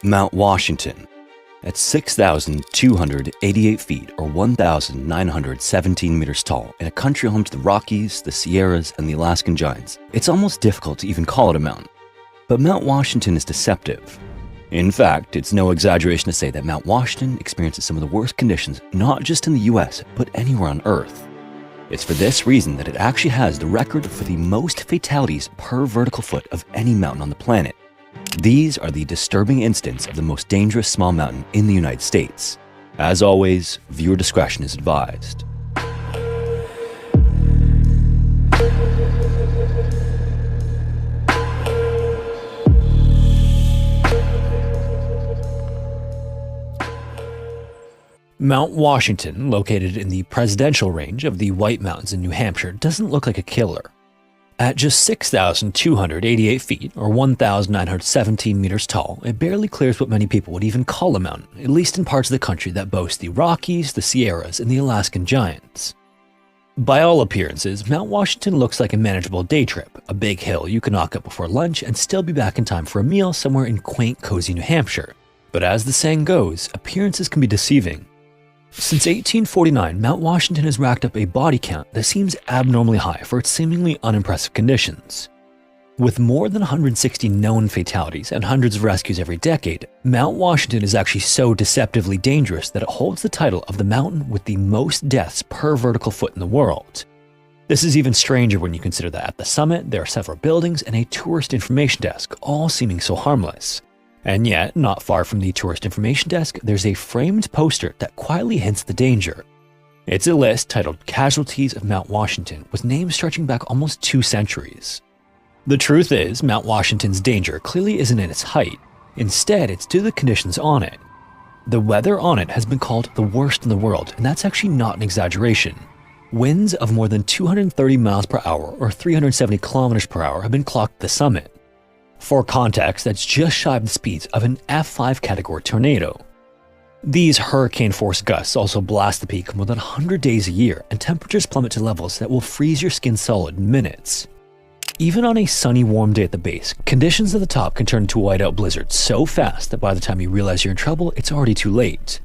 Mount Washington. At 6,288 feet or 1,917 meters tall, in a country home to the Rockies, the Sierras, and the Alaskan Giants, it's almost difficult to even call it a mountain. But Mount Washington is deceptive. In fact, it's no exaggeration to say that Mount Washington experiences some of the worst conditions not just in the US, but anywhere on Earth. It's for this reason that it actually has the record for the most fatalities per vertical foot of any mountain on the planet. These are the disturbing incidents of the most dangerous small mountain in the United States. As always, viewer discretion is advised. Mount Washington, located in the presidential range of the White Mountains in New Hampshire, doesn't look like a killer. At just 6,288 feet, or 1,917 meters tall, it barely clears what many people would even call a mountain, at least in parts of the country that boast the Rockies, the Sierras, and the Alaskan Giants. By all appearances, Mount Washington looks like a manageable day trip, a big hill you can knock up before lunch and still be back in time for a meal somewhere in quaint, cozy New Hampshire. But as the saying goes, appearances can be deceiving. Since 1849, Mount Washington has racked up a body count that seems abnormally high for its seemingly unimpressive conditions. With more than 160 known fatalities and hundreds of rescues every decade, Mount Washington is actually so deceptively dangerous that it holds the title of the mountain with the most deaths per vertical foot in the world. This is even stranger when you consider that at the summit there are several buildings and a tourist information desk, all seeming so harmless. And yet, not far from the tourist information desk, there's a framed poster that quietly hints the danger. It's a list titled Casualties of Mount Washington, with names stretching back almost 2 centuries. The truth is, Mount Washington's danger clearly isn't in its height. Instead, it's due to the conditions on it. The weather on it has been called the worst in the world, and that's actually not an exaggeration. Winds of more than 230 miles per hour or 370 kilometers per hour have been clocked at the summit. For context, that's just shy of the speeds of an F5 category tornado. These hurricane-force gusts also blast the peak more than 100 days a year, and temperatures plummet to levels that will freeze your skin solid in minutes. Even on a sunny, warm day at the base, conditions at the top can turn into a whiteout blizzard so fast that by the time you realize you're in trouble, it's already too late.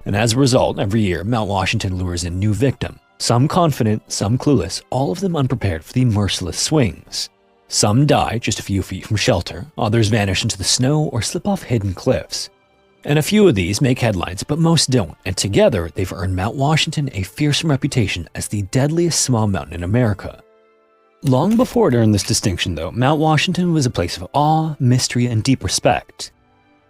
And as a result, every year, Mount Washington lures in new victims. Some confident, some clueless, all of them unprepared for the merciless swings. Some die just a few feet from shelter, others vanish into the snow or slip off hidden cliffs. And a few of these make headlines, but most don't, and together they've earned Mount Washington a fearsome reputation as the deadliest small mountain in America. Long before it earned this distinction though, Mount Washington was a place of awe, mystery, and deep respect.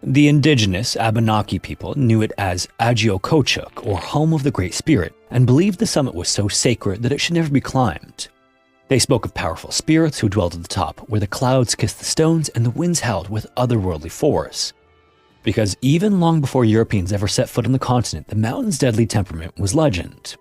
The indigenous Abenaki people knew it as Agiokochuk, or home of the Great Spirit, and believed the summit was so sacred that it should never be climbed. They spoke of powerful spirits who dwelled at the top, where the clouds kissed the stones and the winds howled with otherworldly force. Because even long before Europeans ever set foot on the continent, the mountain's deadly temperament was legend.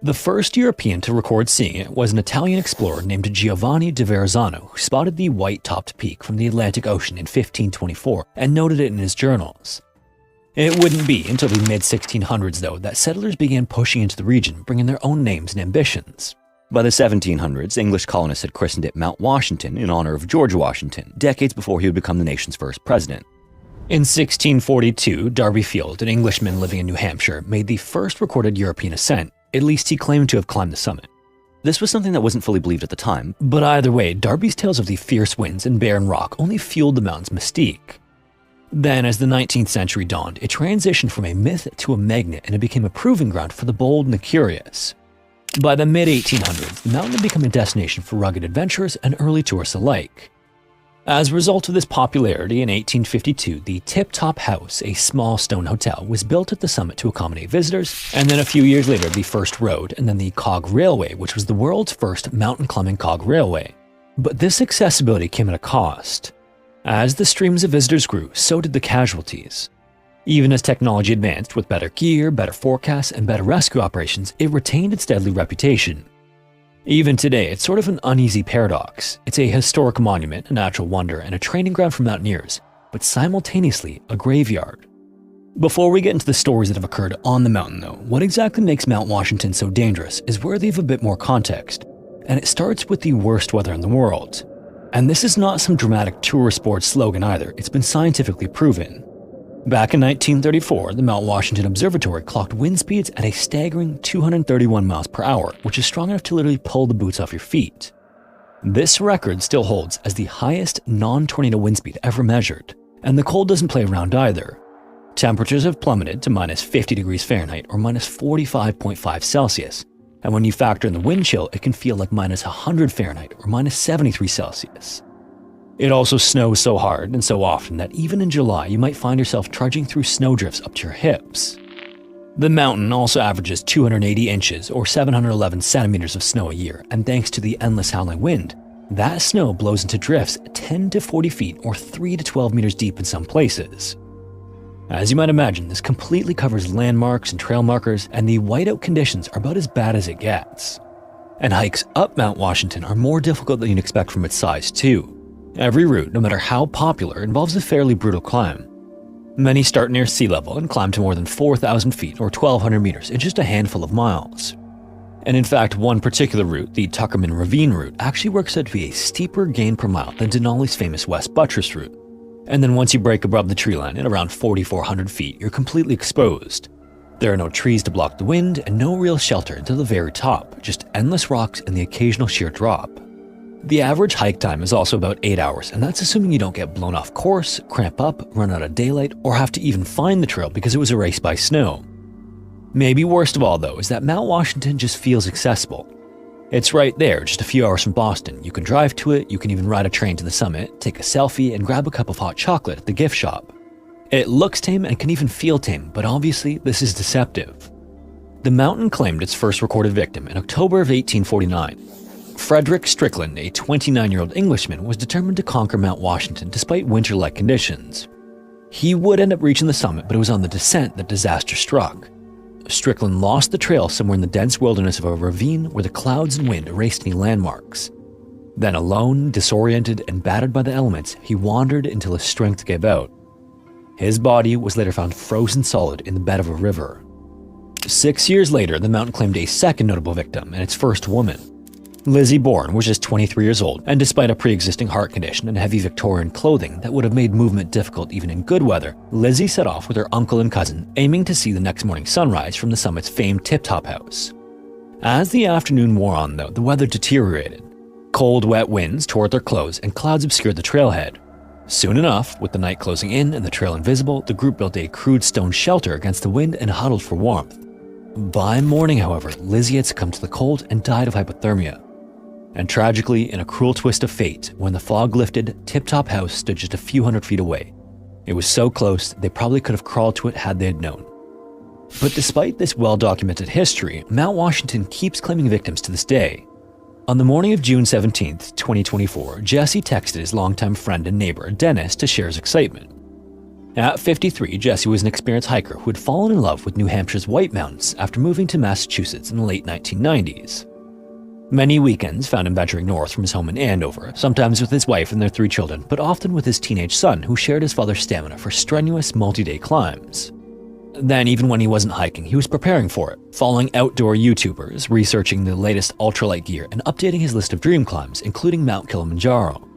The first European to record seeing it was an Italian explorer named Giovanni di Verrazzano, who spotted the white-topped peak from the Atlantic Ocean in 1524 and noted it in his journals. It wouldn't be until the mid-1600s, though, that settlers began pushing into the region, bringing their own names and ambitions. By the 1700s, English colonists had christened it Mount Washington in honor of George Washington, decades before he would become the nation's first president. In 1642, Darby Field, an Englishman living in New Hampshire, made the first recorded European ascent. At least he claimed to have climbed the summit. This was something that wasn't fully believed at the time, but either way, Darby's tales of the fierce winds and barren rock only fueled the mountain's mystique. Then, as the 19th century dawned, it transitioned from a myth to a magnet, and it became a proving ground for the bold and the curious. By the mid-1800s, the mountain had become a destination for rugged adventurers and early tourists alike. As a result of this popularity, in 1852, the Tip Top House, a small stone hotel, was built at the summit to accommodate visitors, and then a few years later, the first road, and then the Cog Railway, which was the world's first mountain climbing cog railway. But this accessibility came at a cost. As the streams of visitors grew, so did the casualties. Even as technology advanced with better gear, better forecasts, and better rescue operations, it retained its deadly reputation. Even today, it's sort of an uneasy paradox. It's a historic monument, a natural wonder, and a training ground for mountaineers, but simultaneously a graveyard. Before we get into the stories that have occurred on the mountain though, what exactly makes Mount Washington so dangerous is worthy of a bit more context, and it starts with the worst weather in the world. And this is not some dramatic tourist sports slogan either, it's been scientifically proven. Back in 1934, the Mount Washington Observatory clocked wind speeds at a staggering 231 miles per hour, which is strong enough to literally pull the boots off your feet. This record still holds as the highest non-tornado wind speed ever measured, and the cold doesn't play around either. Temperatures have plummeted to minus 50 degrees Fahrenheit or minus 45.5 Celsius, and when you factor in the wind chill, it can feel like minus 100 Fahrenheit or minus 73 Celsius. It also snows so hard and so often that even in July you might find yourself trudging through snowdrifts up to your hips. The mountain also averages 280 inches or 711 centimeters of snow a year, and thanks to the endless howling wind, that snow blows into drifts 10 to 40 feet or 3 to 12 meters deep in some places. As you might imagine, this completely covers landmarks and trail markers, and the whiteout conditions are about as bad as it gets. And hikes up Mount Washington are more difficult than you'd expect from its size too. Every route, no matter how popular, involves a fairly brutal climb. Many start near sea level and climb to more than 4,000 feet or 1,200 meters in just a handful of miles. And in fact, one particular route, the Tuckerman Ravine route, actually works out to be a steeper gain per mile than Denali's famous West Buttress route. And then once you break above the tree line at around 4,400 feet, you're completely exposed. There are no trees to block the wind and no real shelter until the very top, just endless rocks and the occasional sheer drop. The average hike time is also about 8 hours, and that's assuming you don't get blown off course, cramp up, run out of daylight, or have to even find the trail because it was erased by snow. Maybe worst of all though is that Mount Washington just feels accessible. It's right there, just a few hours from Boston. You can drive to it, you can even ride a train to the summit, take a selfie, and grab a cup of hot chocolate at the gift shop. It looks tame and can even feel tame, but obviously this is deceptive. The mountain claimed its first recorded victim in October of 1849. Frederick Strickland, a 29-year-old Englishman, was determined to conquer Mount Washington despite winter-like conditions. He would end up reaching the summit, but it was on the descent that disaster struck. Strickland lost the trail somewhere in the dense wilderness of a ravine where the clouds and wind erased any landmarks. Then alone, disoriented, and battered by the elements, he wandered until his strength gave out. His body was later found frozen solid in the bed of a river. 6 years later, the mountain claimed a second notable victim, and its first woman. Lizzie Bourne was just 23 years old, and despite a pre-existing heart condition and heavy Victorian clothing that would have made movement difficult even in good weather, Lizzie set off with her uncle and cousin, aiming to see the next morning sunrise from the summit's famed tip-top house. As the afternoon wore on though, the weather deteriorated. Cold, wet winds tore at their clothes and clouds obscured the trailhead. Soon enough, with the night closing in and the trail invisible, the group built a crude stone shelter against the wind and huddled for warmth. By morning, however, Lizzie had succumbed to the cold and died of hypothermia. And tragically, in a cruel twist of fate, when the fog lifted, Tip-Top House stood just a few hundred feet away. It was so close, they probably could have crawled to it had they had known. But despite this well-documented history, Mount Washington keeps claiming victims to this day. On the morning of June 17, 2024, Jesse texted his longtime friend and neighbor, Dennis, to share his excitement. At 53, Jesse was an experienced hiker who had fallen in love with New Hampshire's White Mountains after moving to Massachusetts in the late 1990s. Many weekends found him venturing north from his home in Andover, sometimes with his wife and their 3 children, but often with his teenage son who shared his father's stamina for strenuous multi-day climbs. Then, even when he wasn't hiking, he was preparing for it, following outdoor YouTubers, researching the latest ultralight gear, and updating his list of dream climbs, including Mount Kilimanjaro.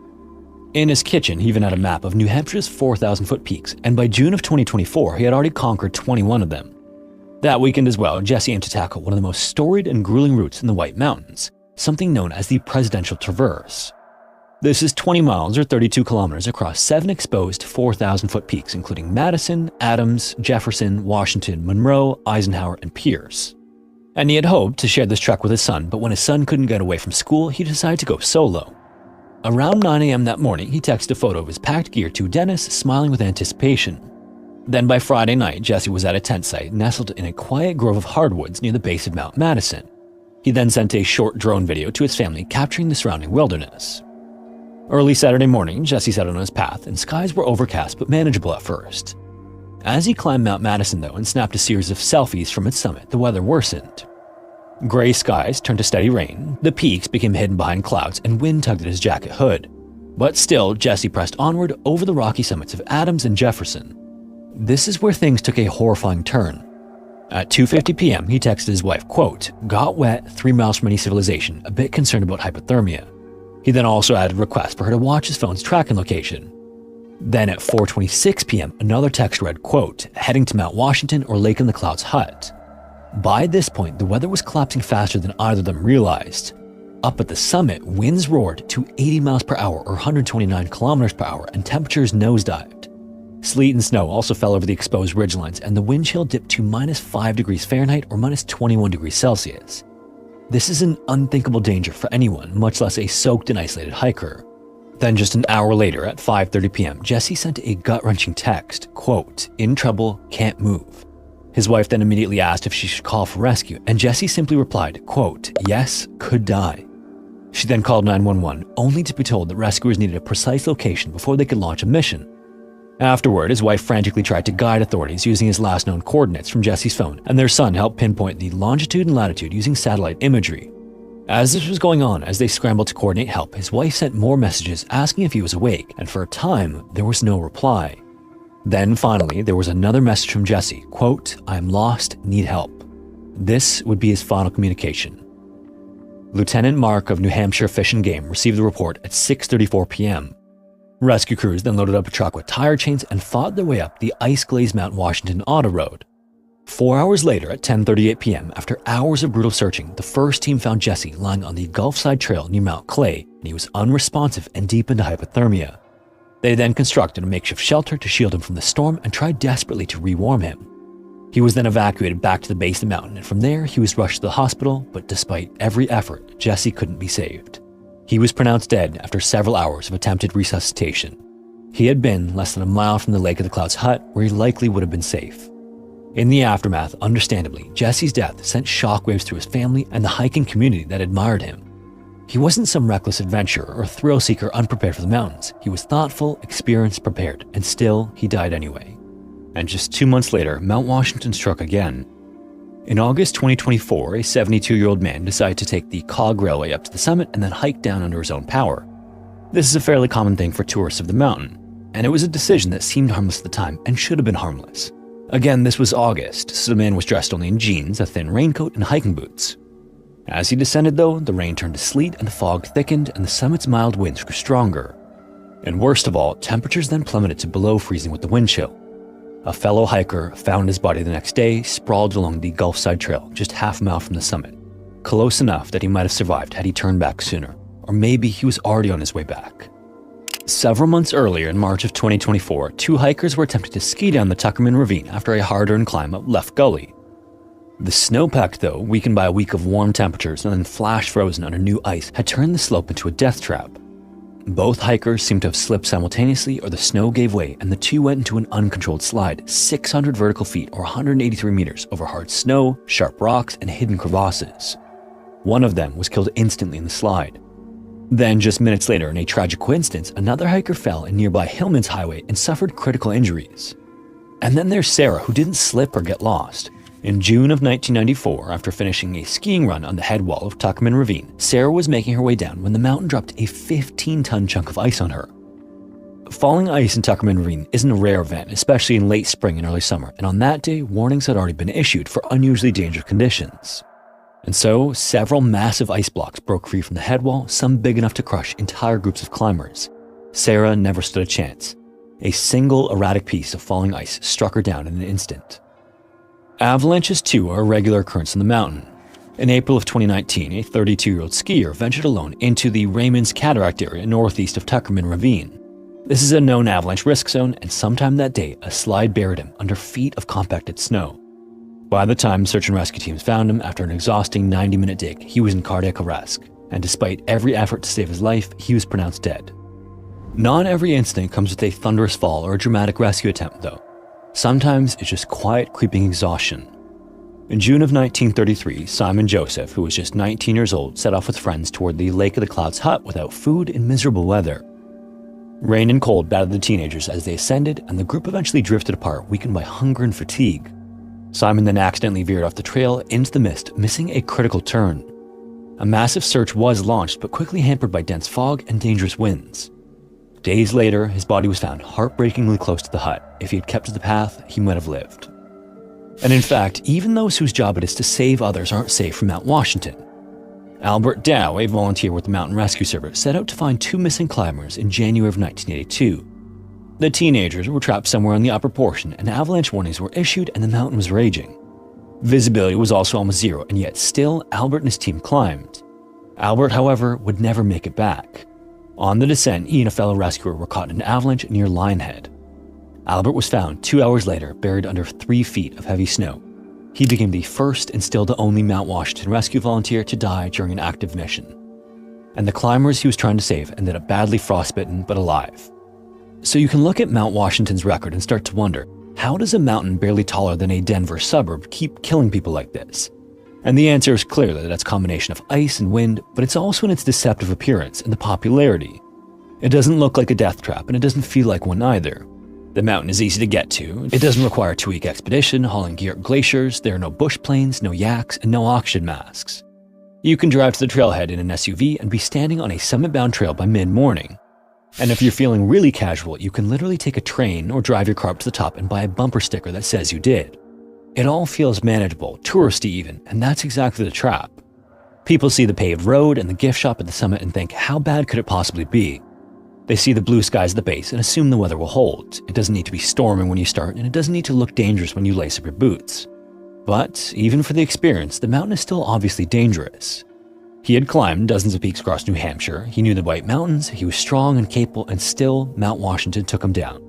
In his kitchen, he even had a map of New Hampshire's 4,000-foot peaks, and by June of 2024, he had already conquered 21 of them. That weekend as well, Jesse aimed to tackle one of the most storied and grueling routes in the White Mountains, something known as the Presidential Traverse. This is 20 miles or 32 kilometers across 7 exposed 4,000-foot peaks, including Madison, Adams, Jefferson, Washington, Monroe, Eisenhower, and Pierce. And he had hoped to share this trek with his son, but when his son couldn't get away from school, he decided to go solo. Around 9 a.m. that morning, he texted a photo of his packed gear to Dennis, smiling with anticipation. Then by Friday night, Jesse was at a tent site nestled in a quiet grove of hardwoods near the base of Mount Madison. He then sent a short drone video to his family capturing the surrounding wilderness. Early Saturday morning, Jesse set out on his path, and skies were overcast but manageable at first. As he climbed Mount Madison, though, and snapped a series of selfies from its summit, the weather worsened. Gray skies turned to steady rain, the peaks became hidden behind clouds, and wind tugged at his jacket hood. But still, Jesse pressed onward over the rocky summits of Adams and Jefferson. This is where things took a horrifying turn. At 2:50 p.m., he texted his wife, quote, "Got wet 3 miles from any civilization, a bit concerned about hypothermia." He then also added requests for her to watch his phone's tracking location. Then at 4:26 p.m., another text read, quote, "Heading to Mount Washington or Lake in the Clouds hut." By this point, the weather was collapsing faster than either of them realized. Up at the summit, winds roared to 80 miles per hour or 129 kilometers per hour, and temperatures nosedived. Sleet and snow also fell over the exposed ridgelines, and the wind chill dipped to -5 degrees Fahrenheit or -21 degrees Celsius. This is an unthinkable danger for anyone, much less a soaked and isolated hiker. Then just an hour later at 5:30 p.m., Jesse sent a gut-wrenching text, quote, "In trouble, can't move." His wife then immediately asked if she should call for rescue, and Jesse simply replied, quote, "Yes, could die." She then called 911, only to be told that rescuers needed a precise location before they could launch a mission. Afterward, his wife frantically tried to guide authorities using his last known coordinates from Jesse's phone, and their son helped pinpoint the longitude and latitude using satellite imagery. As this was going on, as they scrambled to coordinate help, his wife sent more messages asking if he was awake, and for a time, there was no reply. Then finally, there was another message from Jesse, quote, "I am lost, need help." This would be his final communication. Lieutenant Mark of New Hampshire Fish and Game received the report at 6:34 p.m. Rescue crews then loaded up a truck with tire chains and fought their way up the ice-glazed Mount Washington Auto Road. 4 hours later at 10:38 p.m., after hours of brutal searching, the first team found Jesse lying on the Gulfside Trail near Mount Clay, and he was unresponsive and deep into hypothermia. They then constructed a makeshift shelter to shield him from the storm and tried desperately to rewarm him. He was then evacuated back to the base of the mountain, and from there he was rushed to the hospital, but despite every effort, Jesse couldn't be saved. He was pronounced dead after several hours of attempted resuscitation. He had been less than a mile from the Lake of the Clouds hut, where he likely would have been safe. In the aftermath, understandably, Jesse's death sent shockwaves through his family and the hiking community that admired him. He wasn't some reckless adventurer or thrill seeker unprepared for the mountains. He was thoughtful, experienced, prepared, and still, he died anyway. And just 2 months later, Mount Washington struck again. In August 2024, a 72-year-old man decided to take the Cog Railway up to the summit and then hike down under his own power. This is a fairly common thing for tourists of the mountain, and it was a decision that seemed harmless at the time and should have been harmless. Again, this was August, so the man was dressed only in jeans, a thin raincoat, and hiking boots. As he descended though, the rain turned to sleet and the fog thickened and the summit's mild winds grew stronger. And worst of all, temperatures then plummeted to below freezing with the wind chill. A fellow hiker found his body the next day, sprawled along the Gulfside Trail, just half a mile from the summit. Close enough that he might have survived had he turned back sooner, or maybe he was already on his way back. Several months earlier, in March of 2024, 2 hikers were attempting to ski down the Tuckerman Ravine after a hard-earned climb up Left Gully. The snowpack, though, weakened by a week of warm temperatures and then flash frozen under new ice, had turned the slope into a death trap. Both hikers seemed to have slipped simultaneously, or the snow gave way and the two went into an uncontrolled slide, 600 vertical feet or 183 meters over hard snow, sharp rocks, and hidden crevasses. One of them was killed instantly in the slide. Then, just minutes later, in a tragic coincidence, another hiker fell in nearby Hillman's Highway and suffered critical injuries. And then there's Sarah, who didn't slip or get lost. In June of 1994, after finishing a skiing run on the head wall of Tuckerman Ravine, Sarah was making her way down when the mountain dropped a 15-ton chunk of ice on her. Falling ice in Tuckerman Ravine isn't a rare event, especially in late spring and early summer, and on that day, warnings had already been issued for unusually dangerous conditions. And so, several massive ice blocks broke free from the head wall, some big enough to crush entire groups of climbers. Sarah never stood a chance. A single erratic piece of falling ice struck her down in an instant. Avalanches, too, are a regular occurrence in the mountain. In April of 2019, a 32-year-old skier ventured alone into the Raymond's Cataract area northeast of Tuckerman Ravine. This is a known avalanche risk zone, and sometime that day, a slide buried him under feet of compacted snow. By the time search and rescue teams found him after an exhausting 90-minute dig, he was in cardiac arrest, and despite every effort to save his life, he was pronounced dead. Not every incident comes with a thunderous fall or a dramatic rescue attempt, though. Sometimes it's just quiet, creeping exhaustion. In June of 1933, Simon Joseph, who was just 19 years old, set off with friends toward the Lake of the Clouds hut without food in miserable weather. Rain and cold battered the teenagers as they ascended, and the group eventually drifted apart, weakened by hunger and fatigue. Simon then accidentally veered off the trail into the mist, missing a critical turn. A massive search was launched, but quickly hampered by dense fog and dangerous winds. Days later, his body was found heartbreakingly close to the hut. If he had kept to the path, he might have lived. And in fact, even those whose job it is to save others aren't safe from Mount Washington. Albert Dow, a volunteer with the Mountain Rescue Service, set out to find two missing climbers in January of 1982. The teenagers were trapped somewhere in the upper portion, and avalanche warnings were issued and the mountain was raging. Visibility was also almost zero, and yet still Albert and his team climbed. Albert, however, would never make it back. On the descent, he and a fellow rescuer were caught in an avalanche near Linehead. Albert was found 2 hours later, buried under 3 feet of heavy snow. He became the first and still the only Mount Washington rescue volunteer to die during an active mission. And the climbers he was trying to save ended up badly frostbitten but alive. So you can look at Mount Washington's record and start to wonder, how does a mountain barely taller than a Denver suburb keep killing people like this? And the answer is clearly that it's a combination of ice and wind, but it's also in its deceptive appearance and the popularity. It doesn't look like a death trap, and it doesn't feel like one either. The mountain is easy to get to. It doesn't require a 2-week expedition hauling gear up glaciers. There are no bush planes, no yaks, and no oxygen masks. You can drive to the trailhead in an SUV and be standing on a summit-bound trail by mid-morning. And if you're feeling really casual, you can literally take a train or drive your car up to the top and buy a bumper sticker that says you did. It all feels manageable, touristy even, and that's exactly the trap. People see the paved road and the gift shop at the summit and think, how bad could it possibly be? They see the blue skies at the base and assume the weather will hold. It doesn't need to be storming when you start, and it doesn't need to look dangerous when you lace up your boots. But even for the experienced, the mountain is still obviously dangerous. He had climbed dozens of peaks across New Hampshire, he knew the White Mountains, he was strong and capable, and still Mount Washington took him down.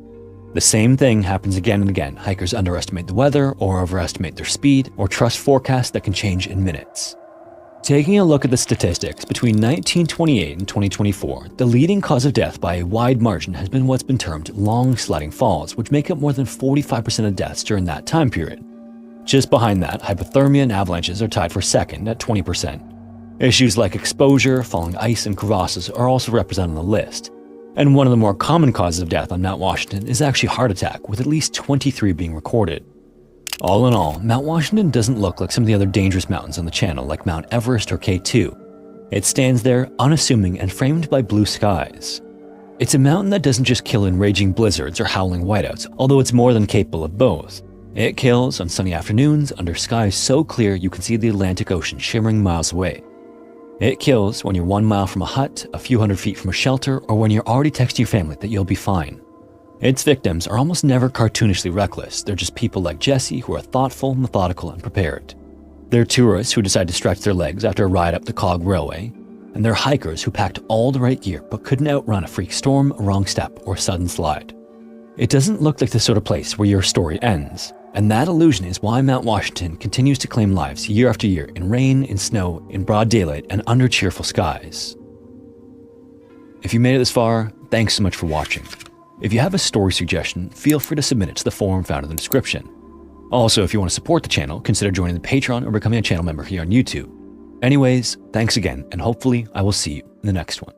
The same thing happens again and again. Hikers underestimate the weather or overestimate their speed or trust forecasts that can change in minutes. Taking a look at the statistics, between 1928 and 2024, the leading cause of death by a wide margin has been what's been termed long sliding falls, which make up more than 45% of deaths during that time period. Just behind that, hypothermia and avalanches are tied for second at 20%. Issues like exposure, falling ice, and crevasses are also represented on the list. And one of the more common causes of death on Mount Washington is actually heart attack, with at least 23 being recorded. All in all, Mount Washington doesn't look like some of the other dangerous mountains on the channel like Mount Everest or K2. It stands there unassuming and framed by blue skies. It's a mountain that doesn't just kill in raging blizzards or howling whiteouts, although it's more than capable of both. It kills on sunny afternoons under skies so clear you can see the Atlantic Ocean shimmering miles away. It kills when you're 1 mile from a hut, a few hundred feet from a shelter, or when you're already texting your family that you'll be fine. Its victims are almost never cartoonishly reckless. They're just people like Jesse who are thoughtful, methodical, and prepared. They're tourists who decide to stretch their legs after a ride up the Cog Railway, and they're hikers who packed all the right gear but couldn't outrun a freak storm, a wrong step, or a sudden slide. It doesn't look like the sort of place where your story ends. And that illusion is why Mount Washington continues to claim lives year after year in rain, in snow, in broad daylight, and under cheerful skies. If you made it this far, thanks so much for watching. If you have a story suggestion, feel free to submit it to the forum found in the description. Also, if you want to support the channel, consider joining the Patreon or becoming a channel member here on YouTube. Anyways, thanks again, and hopefully I will see you in the next one.